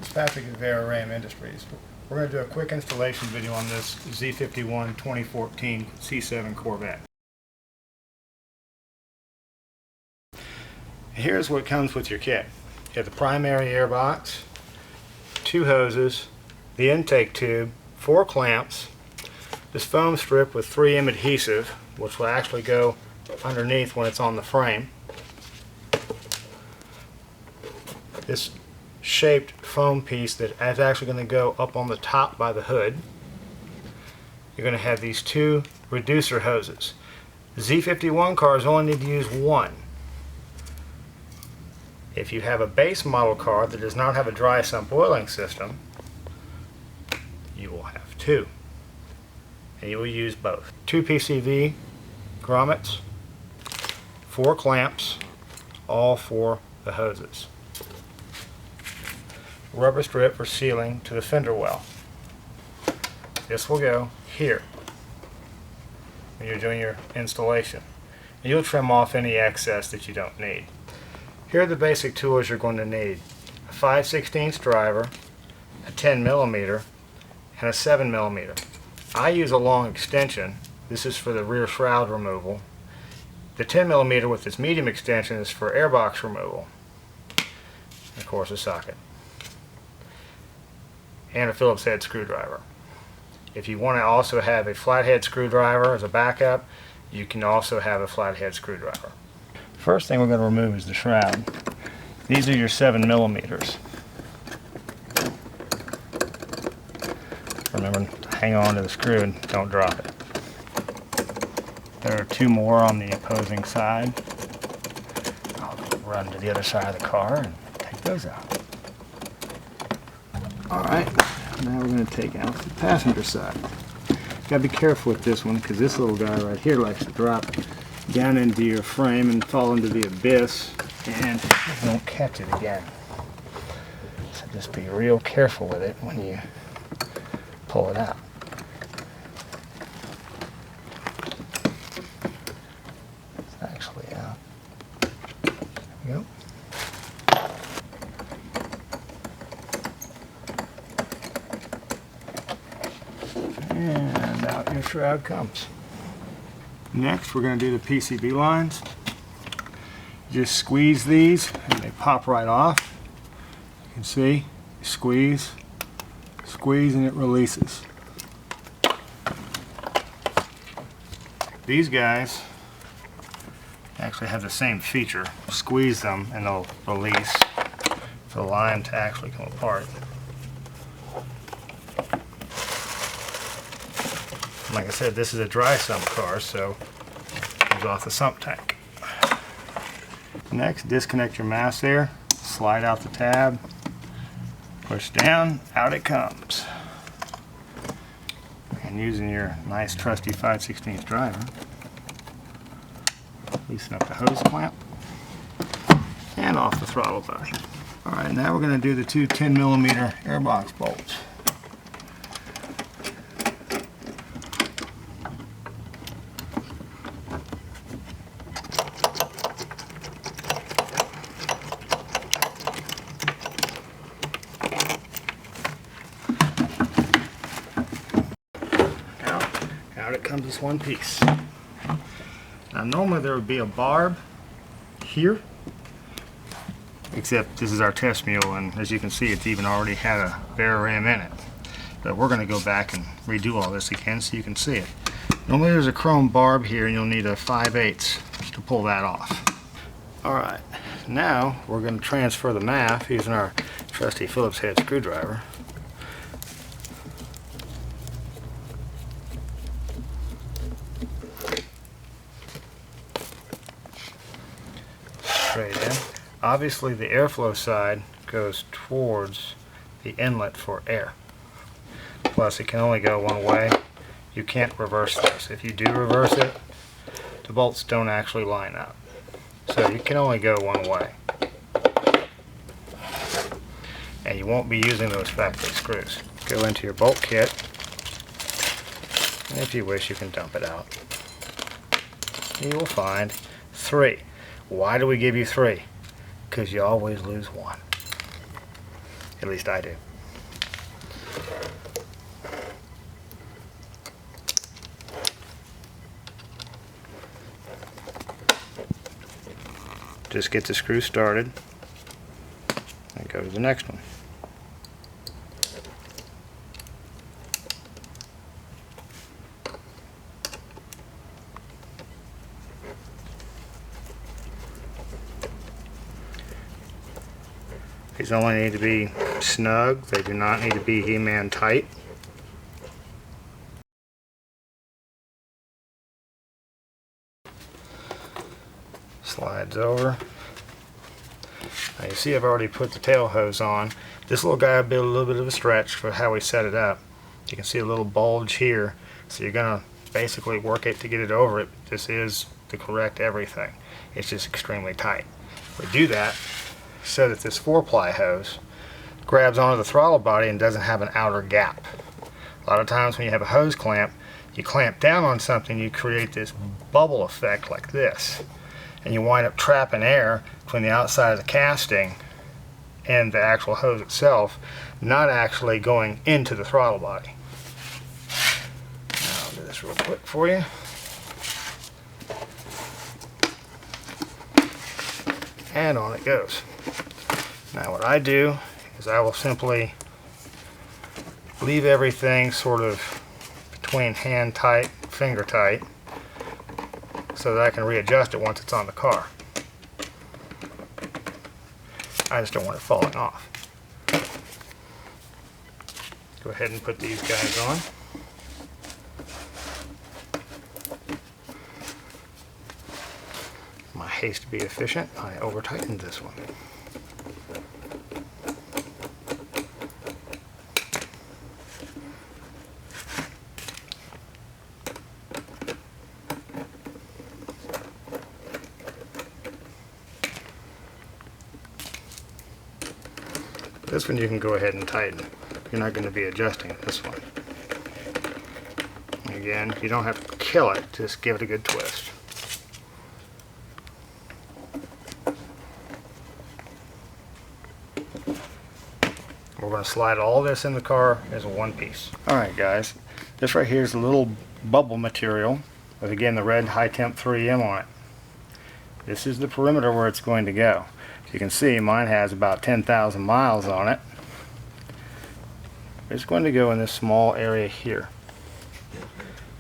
It's Patrick at Vararam Industries. We're going to do a quick installation video on this Z51 2014 C7 Corvette. Here's what comes with your kit. You have the primary air box, 2 hoses, the intake tube, 4 clamps, this foam strip with 3M adhesive, which will actually go underneath when it's on the frame. This shaped foam piece that is actually going to go up on the top by the hood. You're going to have these 2 reducer hoses. Z51 cars only need to use 1. If you have a base model car that does not have a dry sump oiling system, you will have 2. And you will use both. 2 PCV grommets, 4 clamps, all for the hoses. Rubber strip for sealing to the fender well. This will go here when you're doing your installation. And you'll trim off any excess that you don't need. Here are the basic tools you're going to need. A 5/16 driver, a 10mm, and a 7mm. I use a long extension. This is for the rear shroud removal. The 10mm with its medium extension is for airbox removal. And of course a socket. And a Phillips head screwdriver. If you want to also have a flathead screwdriver as a backup, you can also have a flathead screwdriver. First thing we're going to remove is the shroud. These are your 7mm. Remember to hang on to the screw and don't drop it. There are 2 more on the opposing side. I'll run to the other side of the car and take those out. Alright, now we're going to take out the passenger side. Got to be careful with this one because this little guy right here likes to drop down into your frame and fall into the abyss and you won't catch it again. So just be real careful with it when you pull it out. It's actually out. There we go. And out your shroud comes. Next, we're going to do the PCB lines. Just squeeze these and they pop right off. You can see, squeeze, squeeze, and it releases. These guys actually have the same feature. Squeeze them and they'll release for the line to actually come apart. Like I said, this is a dry sump car, so it comes off the sump tank. Next, disconnect your mass there, slide out the tab, push down, out it comes. And using your nice trusty 5/16 driver, loosen up the hose clamp and off the throttle body. Alright, now we're going to do the 2 10mm airbox bolts. Out it comes this one piece. Now normally there would be a barb here, except this is our test mule and as you can see it's even already had a Vararam in it. But we're going to go back and redo all this again so you can see it. Normally there's a chrome barb here and you'll need a 5/8 to pull that off. Alright, now we're going to transfer the MAF using our trusty Phillips head screwdriver. Straight in. Obviously the airflow side goes towards the inlet for air. Plus it can only go one way. You can't reverse this. If you do reverse it, the bolts don't actually line up. So you can only go one way. And you won't be using those factory screws. Go into your bolt kit, and if you wish you can dump it out. You will find 3. Why do we give you 3? Because you always lose 1. At least I do. Just get the screw started and go to the next one. These only need to be snug, they do not need to be He-Man tight. Slides over. Now you see I've already put the tail hose on. This little guy will be a little bit of a stretch for how we set it up. You can see a little bulge here, so you're going to basically work it to get it over it. This is the correct everything. It's just extremely tight. We do that so that this 4-ply hose grabs onto the throttle body and doesn't have an outer gap. A lot of times when you have a hose clamp, you clamp down on something, you create this bubble effect like this, and you wind up trapping air between the outside of the casting and the actual hose itself, not actually going into the throttle body. Now I'll do this real quick for you. And on it goes. Now what I do is I will simply leave everything sort of between hand tight, finger tight, so that I can readjust it once it's on the car. I just don't want it falling off. Go ahead and put these guys on. My haste to be efficient, I over-tightened this one. This one you can go ahead and tighten. You're not going to be adjusting this one. Again, you don't have to kill it, just give it a good twist. We're going to slide all this in the car as one piece. Alright guys, this right here is a little bubble material with again the red high temp 3M on it. This is the perimeter where it's going to go. You can see mine has about 10,000 miles on it. It's going to go in this small area here.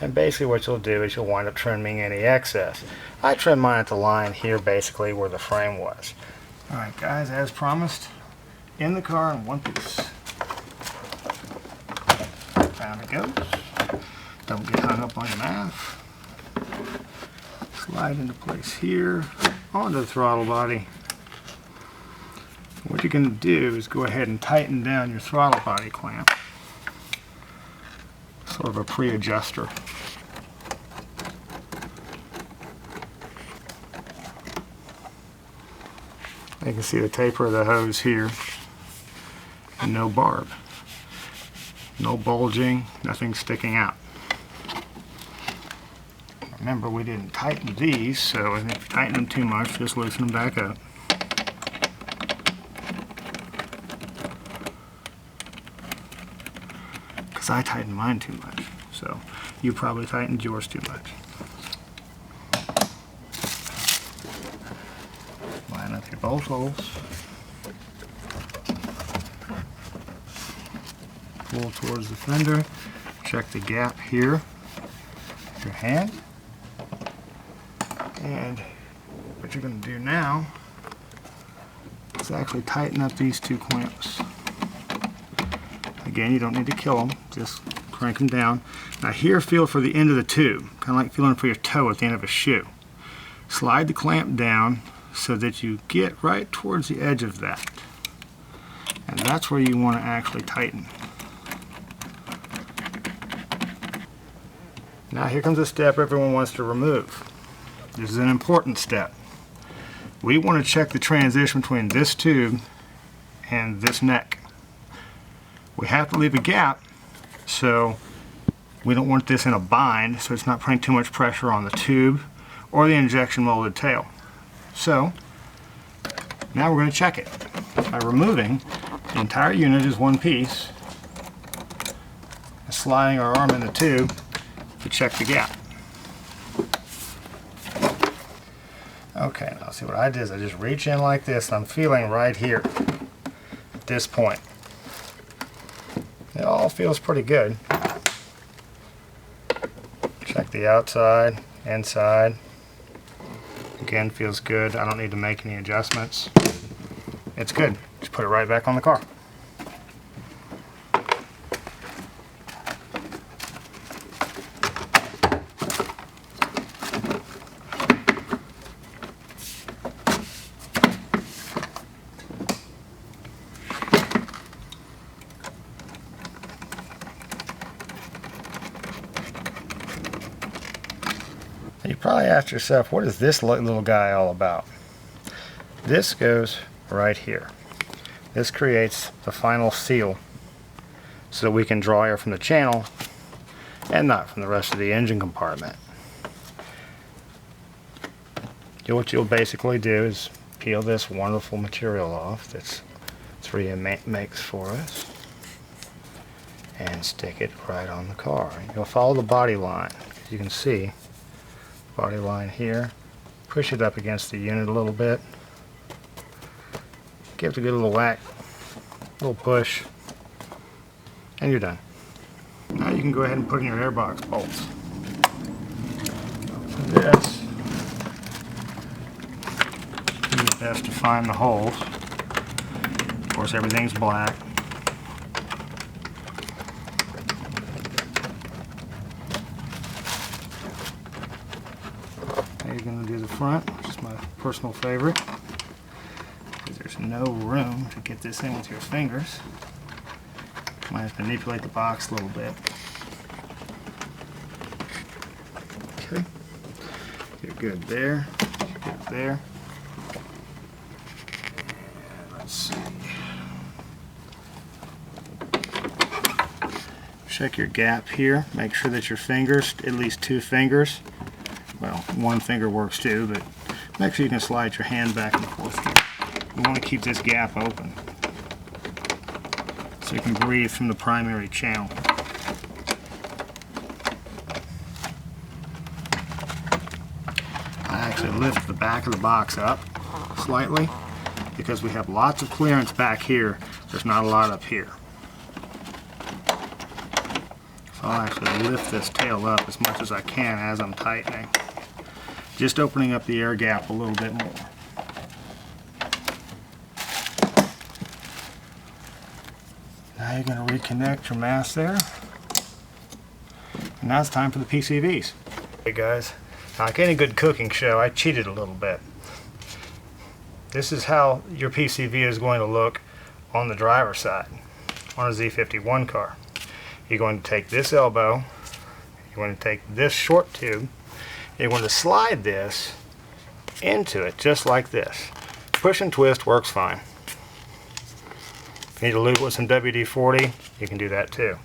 And basically what you'll do is you'll wind up trimming any excess. I trimmed mine at the line here basically where the frame was. Alright guys, as promised, in the car in one piece. Down it goes. Don't get hung up on your math. Slide into place here, onto the throttle body. What you're going to do is go ahead and tighten down your throttle body clamp. Sort of a pre-adjuster. You can see the taper of the hose here. And no barb. No bulging, nothing sticking out. Remember, we didn't tighten these, so if you tighten them too much, just loosen them back up. Because I tightened mine too much, so you probably tightened yours too much. Line up your bolt holes. Pull towards the fender. Check the gap here with your hand. And what you're going to do now is actually tighten up these two clamps. Again, you don't need to kill them, just crank them down. Now here, feel for the end of the tube, kind of like feeling for your toe at the end of a shoe. Slide the clamp down so that you get right towards the edge of that. And that's where you want to actually tighten. Now here comes a step everyone wants to remove. This is an important step. We want to check the transition between this tube and this neck. We have to leave a gap, so we don't want this in a bind, so it's not putting too much pressure on the tube or the injection molded tail. So now we're going to check it by removing The entire unit is one piece. Sliding our arm in the tube to check the gap. Okay, now see what I did is I just reach in like this and I'm feeling right here at this point. It all feels pretty good. Check the outside, inside. Again, feels good. I don't need to make any adjustments. It's good. Just put it right back on the car. You probably asked yourself, what is this little guy all about? This goes right here. This creates the final seal so that we can draw air from the channel and not from the rest of the engine compartment. What you'll basically do is peel this wonderful material off that's 3M makes for us and stick it right on the car. You'll follow the body line. As you can see, body line here. Push it up against the unit a little bit. Give it a good little whack, little push, and you're done. Now you can go ahead and put in your airbox bolts. For this, do your best to find the holes. Of course, everything's black. Now you're going to do the front, which is my personal favorite. There's no room to get this in with your fingers. Might have to manipulate the box a little bit. Okay, you're good there. You're good there. And let's see. Check your gap here. Make sure that your fingers, at least 2 fingers. Well, 1 finger works too, but make sure you can slide your hand back and forth. You want to keep this gap open so you can breathe from the primary channel. I actually lift the back of the box up slightly because we have lots of clearance back here. There's not a lot up here. So I'll actually lift this tail up as much as I can as I'm tightening. Just opening up the air gap a little bit more. Now you're going to reconnect your mass there. And now it's time for the PCVs. Hey guys, like any good cooking show, I cheated a little bit. This is how your PCV is going to look on the driver's side on a Z51 car. You're going to take this elbow, you're going to take this short tube, you're going to slide this into it just like this. Push and twist works fine. If you need to lube with some WD-40, you can do that too.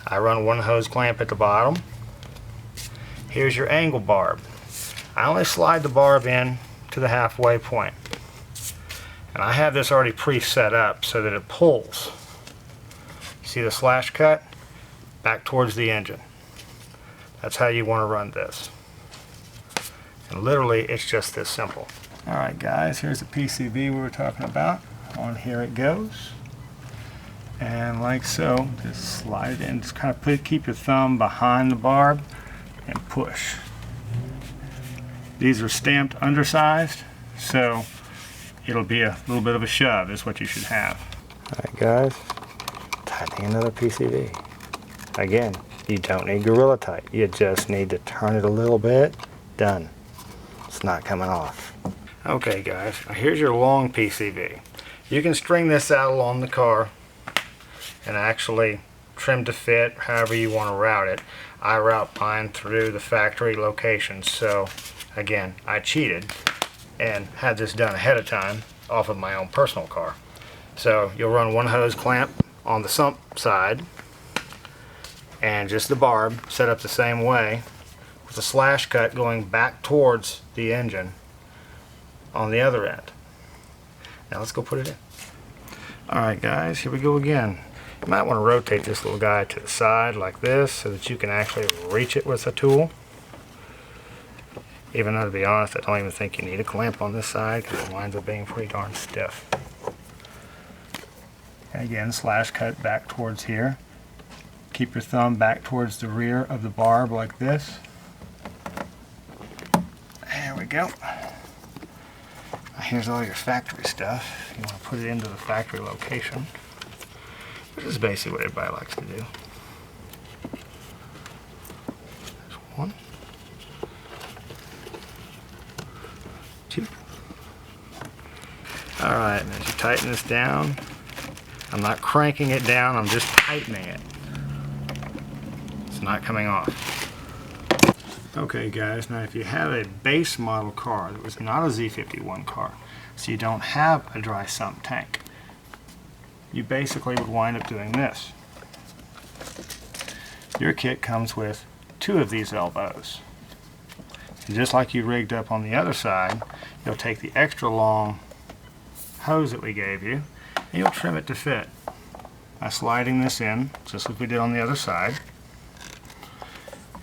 I run 1 hose clamp at the bottom. Here's your angle barb. I only slide the barb in to the halfway point. And I have this already pre-set up so that it pulls. See the slash cut? Back towards the engine. That's how you want to run this. And literally, it's just this simple. Alright guys, here's the PCV we were talking about. On here it goes. And like so, just slide it in. Just kind of keep your thumb behind the barb and push. These are stamped undersized, so it'll be a little bit of a shove is what you should have. Alright guys, tightening another PCV. Again, you don't need Gorilla Tight. You just need to turn it a little bit. Done. It's not coming off. Okay guys, here's your long PCV. You can string this out along the car and actually trim to fit however you want to route it. I route mine through the factory location, so again, I cheated and had this done ahead of time off of my own personal car. So you'll run 1 hose clamp on the sump side and just the barb set up the same way with a slash cut going back towards the engine on the other end. Now let's go put it in. Alright guys, here we go again. You might want to rotate this little guy to the side like this so that you can actually reach it with a tool. Even though, to be honest, I don't even think you need a clamp on this side because it winds up being pretty darn stiff. And again, slash cut back towards here. Keep your thumb back towards the rear of the barb like this. There we go. Now here's all your factory stuff. You want to put it into the factory location, which is basically what everybody likes to do. There's one. Two. Alright, and as you tighten this down, I'm not cranking it down, I'm just tightening it. It's not coming off. Okay guys, now if you have a base model car that was not a Z51 car, so you don't have a dry sump tank, you basically would wind up doing this. Your kit comes with 2 of these elbows. And just like you rigged up on the other side, you'll take the extra long hose that we gave you, and you'll trim it to fit by sliding this in, just like we did on the other side.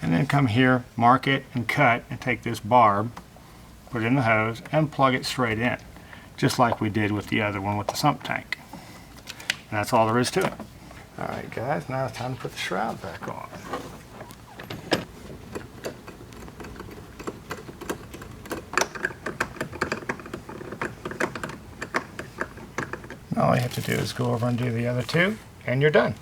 And then come here, mark it, and cut, and take this barb, put it in the hose, and plug it straight in, just like we did with the other one with the sump tank. And that's all there is to it. Alright guys, now it's time to put the shroud back on. All you have to do is go over and do the other 2, and you're done.